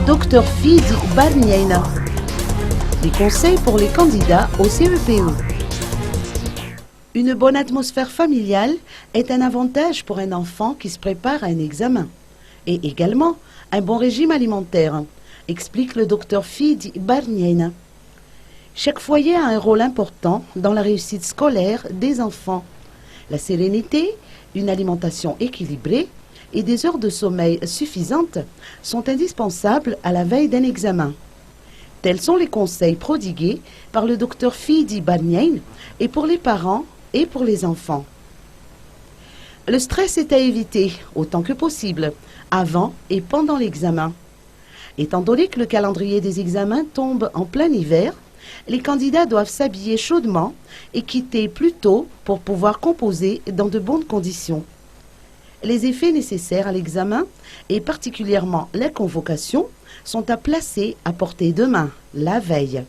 Dr Fidi Barniaina. Les conseils pour les candidats au CEPE. Une bonne atmosphère familiale est un avantage pour un enfant qui se prépare à un examen. Et également un bon régime alimentaire, explique le Dr Fidi Barniaina. Chaque foyer a un rôle important dans la réussite scolaire des enfants. La sérénité, une alimentation équilibrée et des heures de sommeil suffisantes sont indispensables à la veille d'un examen. Tels sont les conseils prodigués par le Dr Fidi Barniaina et pour les parents et pour les enfants. Le stress est à éviter autant que possible, avant et pendant l'examen. Étant donné que le calendrier des examens tombe en plein hiver, les candidats doivent s'habiller chaudement et quitter plus tôt pour pouvoir composer dans de bonnes conditions. Les effets nécessaires à l'examen, et particulièrement la convocation, sont à placer à portée de main la veille.